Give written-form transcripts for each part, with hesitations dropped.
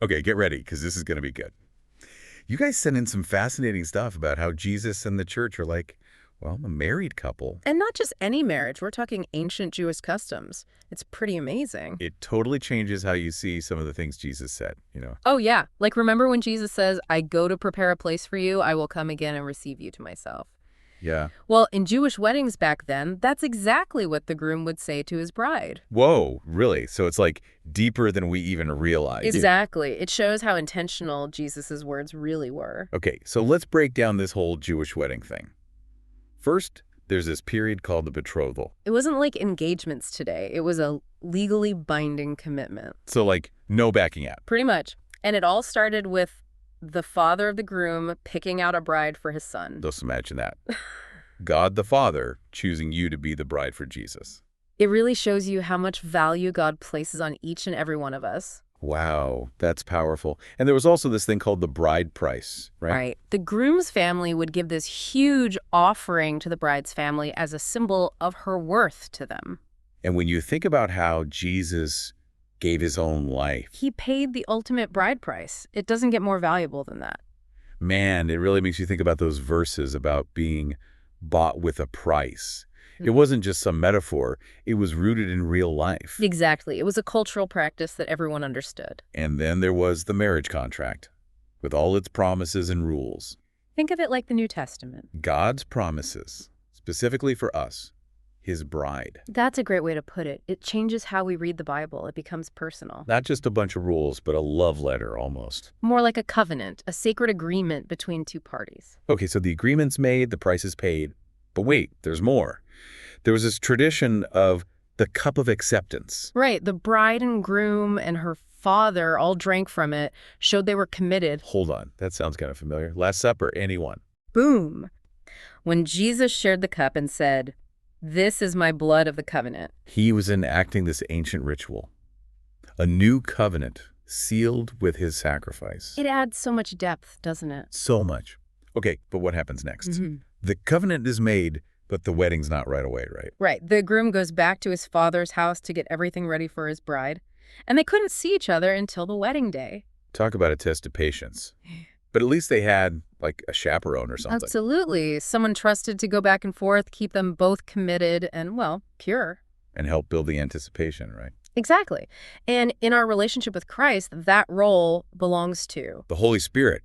Okay, get ready, because this is going to be good. You guys sent in some fascinating stuff about how Jesus and the church are like, well, a married couple. And not just any marriage, we're talking ancient Jewish customs. It's pretty amazing. It totally changes how you see some of the things Jesus said. Oh, yeah. Like, remember when Jesus says, I go to prepare a place for you, I will come again and receive you to myself. Yeah. Well, in Jewish weddings back then, that's exactly what the groom would say to his bride. Whoa, really? So it's like deeper than we even realize. Exactly. It shows how intentional Jesus's words really were. Okay, so let's break down this whole Jewish wedding thing. First, there's this period called the betrothal. It wasn't like engagements today. It was a legally binding commitment. So like no backing out. Pretty much. And it all started with the father of the groom picking out a bride for his son. Just imagine that. God the Father choosing you to be the bride for Jesus. It really shows you how much value God places on each and every one of us. Wow, that's powerful. And there was also this thing called the bride price, right? Right. The groom's family would give this huge offering to the bride's family as a symbol of her worth to them. And when you think about how Jesus gave his own life, He paid the ultimate bride price. It doesn't get more valuable than that. man, it really makes you think about those verses about being bought with a price. It wasn't just some metaphor. It was rooted in real life. Exactly. It was a cultural practice that everyone understood. And then there was the marriage contract, with all its promises and rules. Think of it like the New Testament. God's promises, specifically for us, his bride. That's a great way to put it. It changes how we read the Bible. It becomes personal. Not just a bunch of rules, but a love letter almost. More like a covenant, a sacred agreement between two parties. Okay, so the agreement's made, the price is paid. But wait, there's more. There was this tradition of the cup of acceptance. Right. The bride and groom and her father all drank from it, showed they were committed. Hold on, that sounds kind of familiar. Last Supper, anyone? Boom. When Jesus shared the cup and said, "This is my blood of the covenant." He was enacting this ancient ritual. A new covenant sealed with his sacrifice. It adds so much depth, doesn't it? So much. Okay, but what happens next? Mhm. The covenant is made, but the wedding's not right away, right? Right. The groom goes back to his father's house to get everything ready for his bride. And they couldn't see each other until the wedding day. Talk about a test of patience. But at least they had, like, a chaperone or something. Absolutely. Someone trusted to go back and forth, keep them both committed and, well, pure. And help build the anticipation, right? Exactly. And in our relationship with Christ, that role belongs to. The Holy Spirit.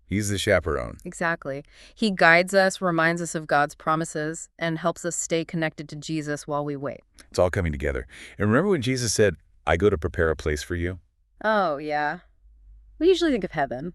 He's the chaperone. Exactly. He guides us, reminds us of God's promises, and helps us stay connected to Jesus while we wait. It's all coming together. And remember when Jesus said, I go to prepare a place for you? Oh, yeah. We usually think of heaven.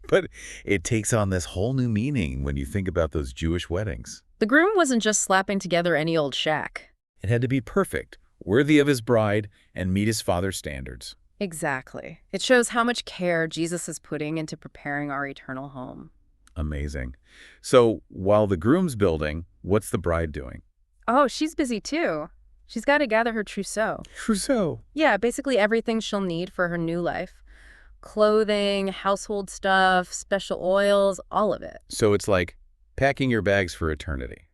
But it takes on this whole new meaning when you think about those Jewish weddings. The groom wasn't just slapping together any old shack. It had to be perfect, worthy of his bride, and meet his father's standards. Exactly. It shows how much care Jesus is putting into preparing our eternal home. Amazing. So while the groom's building, what's the bride doing? Oh, she's busy too. She's got to gather her trousseau. Trousseau. Yeah, basically everything she'll need for her new life. Clothing, household stuff, special oils, all of it. So it's like packing your bags for eternity.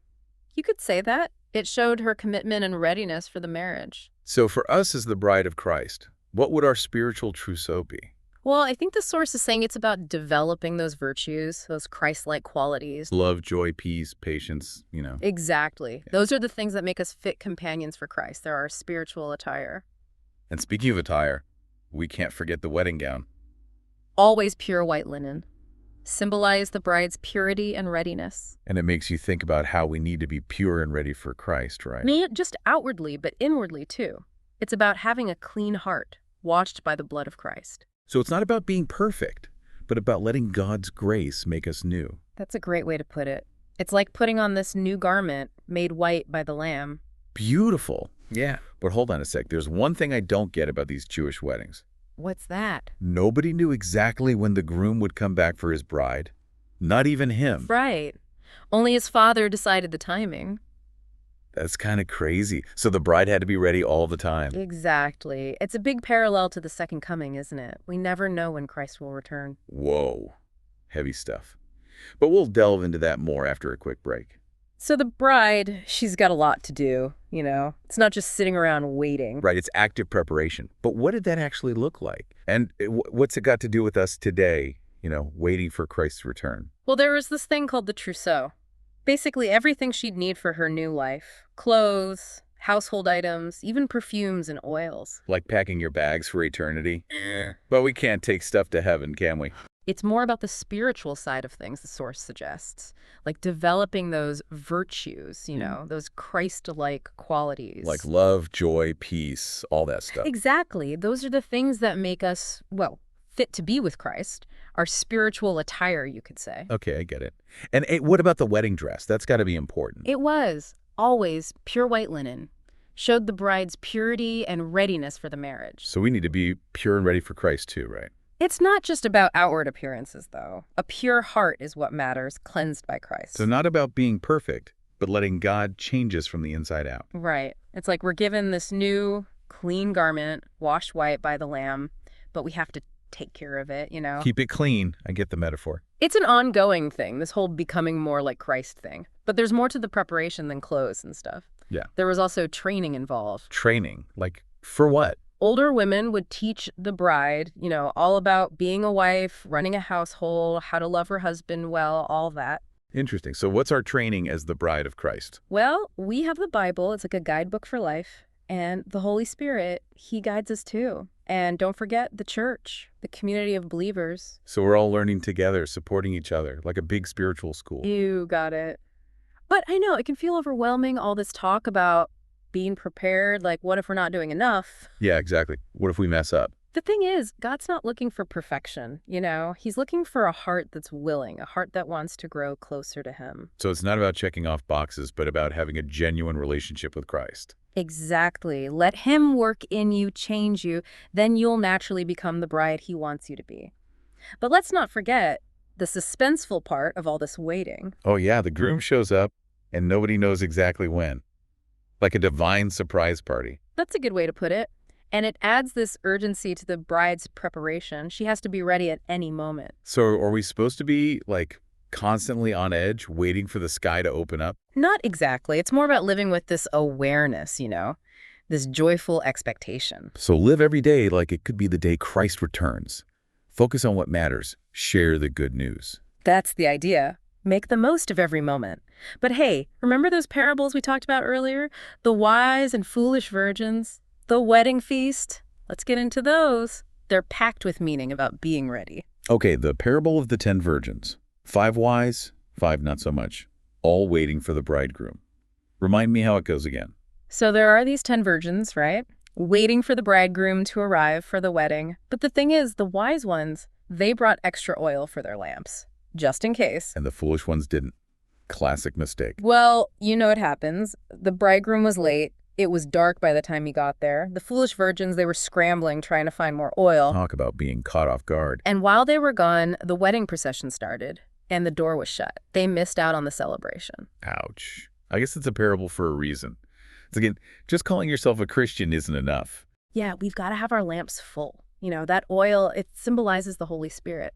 You could say that. It showed her commitment and readiness for the marriage. So for us as the bride of Christ, what would our spiritual trousseau be? Well, I think the source is saying it's about developing those virtues, those Christ-like qualities. Love, joy, peace, patience. Exactly. Yeah. Those are the things that make us fit companions for Christ. They're our spiritual attire. And speaking of attire, we can't forget the wedding gown. Always pure white linen. Symbolize the bride's purity and readiness. And it makes you think about how we need to be pure and ready for Christ, right? Not just outwardly, but inwardly too. It's about having a clean heart, washed by the blood of Christ. So it's not about being perfect, but about letting God's grace make us new. That's a great way to put it. It's like putting on this new garment made white by the Lamb. Beautiful. Yeah. But hold on a sec. There's one thing I don't get about these Jewish weddings. What's that? Nobody knew exactly when the groom would come back for his bride. Not even him. Right. Only his father decided the timing. That's kind of crazy. So the bride had to be ready all the time. Exactly. It's a big parallel to the second coming, isn't it? We never know when Christ will return. Whoa. Heavy stuff. But we'll delve into that more after a quick break. So the bride, she's got a lot to do, you know. It's not just sitting around waiting. Right, it's active preparation. But what did that actually look like? And what's it got to do with us today, waiting for Christ's return? Well, there was this thing called the trousseau. Basically everything she'd need for her new life. Clothes, household items, even perfumes and oils. Like packing your bags for eternity? But we can't take stuff to heaven, can we? It's more about the spiritual side of things, the source suggests. Like developing those virtues, those Christ-like qualities. Like love, joy, peace, all that stuff. Exactly. Those are the things that make us, well, fit to be with Christ. Our spiritual attire, you could say. Okay, I get it. And what about the wedding dress? That's got to be important. It was always pure white linen. Showed the bride's purity and readiness for the marriage. So we need to be pure and ready for Christ too, right? It's not just about outward appearances, though. A pure heart is what matters, cleansed by Christ. So not about being perfect, but letting God change us from the inside out. Right. It's like we're given this new, clean garment, washed white by the Lamb, but we have to take care of it, Keep it clean. I get the metaphor. It's an ongoing thing, this whole becoming more like Christ thing. But there's more to the preparation than clothes and stuff. Yeah. There was also training involved. Training? Like, for what? Older women would teach the bride, all about being a wife, running a household, how to love her husband well, all that. Interesting. So what's our training as the bride of Christ? Well, we have the Bible. It's like a guidebook for life. And the Holy Spirit, he guides us too. And don't forget the church, the community of believers. So we're all learning together, supporting each other, like a big spiritual school. You got it. But I know it can feel overwhelming, all this talk about being prepared, like what if we're not doing enough? Yeah, exactly. What if we mess up? The thing is, God's not looking for perfection, He's looking for a heart that's willing, a heart that wants to grow closer to him. So it's not about checking off boxes, but about having a genuine relationship with Christ. Exactly. Let him work in you, change you, then you'll naturally become the bride he wants you to be. But let's not forget the suspenseful part of all this waiting. Oh yeah, the groom shows up and nobody knows exactly when. Like a divine surprise party. That's a good way to put it. And it adds this urgency to the bride's preparation. She has to be ready at any moment. So are we supposed to be, like, constantly on edge, waiting for the sky to open up? Not exactly. It's more about living with this awareness, this joyful expectation. So live every day like it could be the day Christ returns. Focus on what matters. Share the good news. That's the idea. Make the most of every moment. But hey, remember those parables we talked about earlier? The wise and foolish virgins? The wedding feast? Let's get into those. They're packed with meaning about being ready. Okay, the parable of the 10 virgins. 5 wise, 5 not so much. All waiting for the bridegroom. Remind me how it goes again. So there are these 10 virgins, right? Waiting for the bridegroom to arrive for the wedding. But the thing is, the wise ones, they brought extra oil for their lamps, just in case. And the foolish ones didn't. Classic mistake. Well, it happens. The bridegroom was late. It was dark by the time he got there. The foolish virgins, they were scrambling, trying to find more oil. Talk about being caught off guard. And while they were gone, the wedding procession started, and the door was shut. They missed out on the celebration. Ouch. I guess it's a parable for a reason. It's again, just calling yourself a Christian isn't enough. Yeah, we've got to have our lamps full. That oil, it symbolizes the Holy Spirit.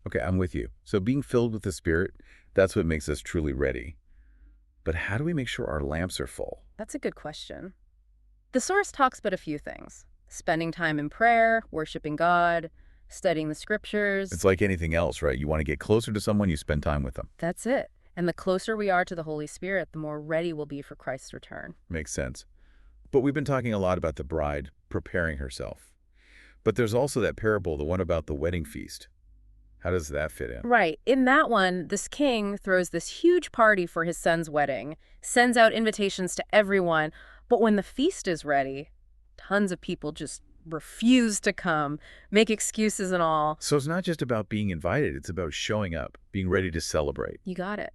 Okay, I'm with you. So being filled with the Spirit, that's what makes us truly ready. But how do we make sure our lamps are full? That's a good question. The source talks about a few things. Spending time in prayer, worshiping God, studying the scriptures. It's like anything else, right? You want to get closer to someone, you spend time with them. That's it. And the closer we are to the Holy Spirit, the more ready we'll be for Christ's return. Makes sense. But we've been talking a lot about the bride preparing herself. But there's also that parable, the one about the wedding feast. How does that fit in? Right. In that one, this king throws this huge party for his son's wedding, sends out invitations to everyone, but when the feast is ready, tons of people just refuse to come, make excuses and all. So it's not just about being invited, it's about showing up, being ready to celebrate. You got it.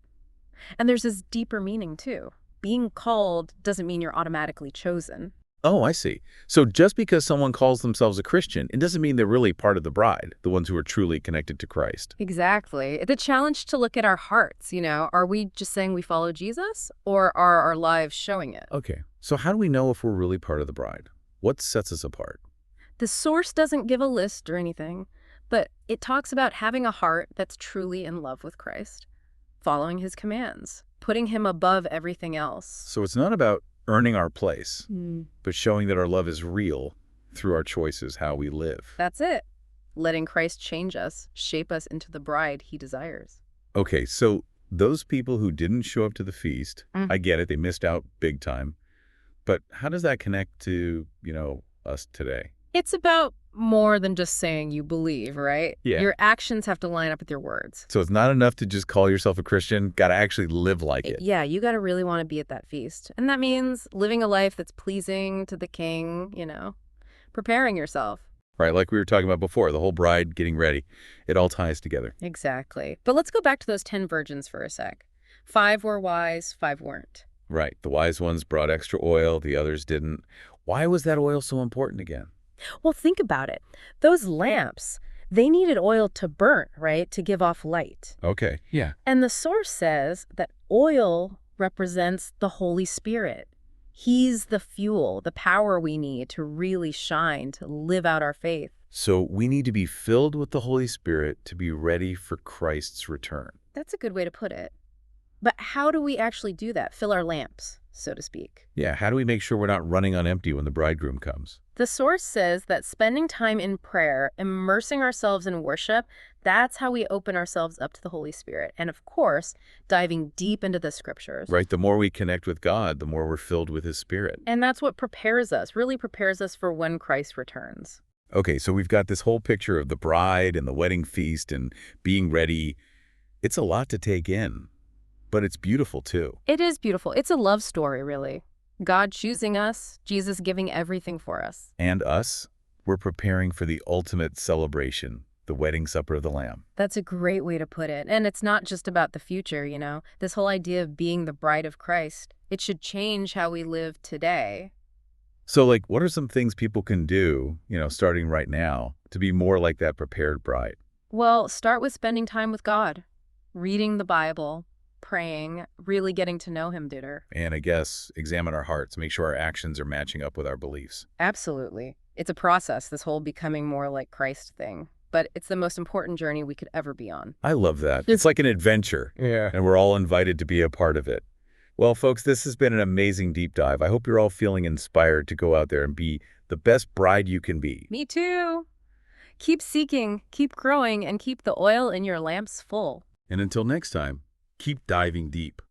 And there's this deeper meaning, too. Being called doesn't mean you're automatically chosen. Oh, I see. So just because someone calls themselves a Christian, it doesn't mean they're really part of the bride, the ones who are truly connected to Christ. Exactly. The challenge to look at our hearts, are we just saying we follow Jesus, or are our lives showing it? Okay, so how do we know if we're really part of the bride? What sets us apart? The source doesn't give a list or anything, but it talks about having a heart that's truly in love with Christ. following his commands, putting him above everything else. So it's not about earning our place, Hmm. but showing that our love is real through our choices, how we live. That's it. Letting Christ change us, shape us into the bride he desires. Okay, so those people who didn't show up to the feast, Mm. I get it, they missed out big time. But how does that connect to, us today? It's about more than just saying you believe, right? Yeah. Your actions have to line up with your words. So it's not enough to just call yourself a Christian, got to actually live like it. Yeah, you got to really want to be at that feast. And that means living a life that's pleasing to the king, preparing yourself. Right, like we were talking about before, the whole bride getting ready. It all ties together. Exactly. But let's go back to those 10 virgins for a sec. 5 were wise, 5 weren't. Right, the wise ones brought extra oil, the others didn't. Why was that oil so important again? Well, think about it. Those lamps, they needed oil to burn, right? To give off light. Okay, yeah. And the source says that oil represents the Holy Spirit. He's the fuel, the power we need to really shine, to live out our faith. So we need to be filled with the Holy Spirit to be ready for Christ's return. That's a good way to put it. But how do we actually do that? Fill our lamps, so to speak. Yeah, how do we make sure we're not running on empty when the bridegroom comes? The source says that spending time in prayer, immersing ourselves in worship, that's how we open ourselves up to the Holy Spirit. And of course, diving deep into the scriptures. Right, the more we connect with God, the more we're filled with His Spirit. And that's what prepares us, really prepares us for when Christ returns. Okay, so we've got this whole picture of the bride and the wedding feast and being ready. It's a lot to take in, but it's beautiful too. It is beautiful. It's a love story, really. God choosing us, Jesus giving everything for us. And us, we're preparing for the ultimate celebration, the wedding supper of the Lamb. That's a great way to put it. And it's not just about the future, This whole idea of being the bride of Christ, it should change how we live today. So, what are some things people can do, starting right now, to be more like that prepared bride? Well, start with spending time with God, reading the Bible, praying, really getting to know him, Dieter. And I guess examine our hearts, make sure our actions are matching up with our beliefs. Absolutely. It's a process, this whole becoming more like Christ thing. But it's the most important journey we could ever be on. I love that. It's like an adventure. Yeah. And we're all invited to be a part of it. Well, folks, this has been an amazing deep dive. I hope you're all feeling inspired to go out there and be the best bride you can be. Me too. Keep seeking, keep growing, and keep the oil in your lamps full. And until next time, keep diving deep.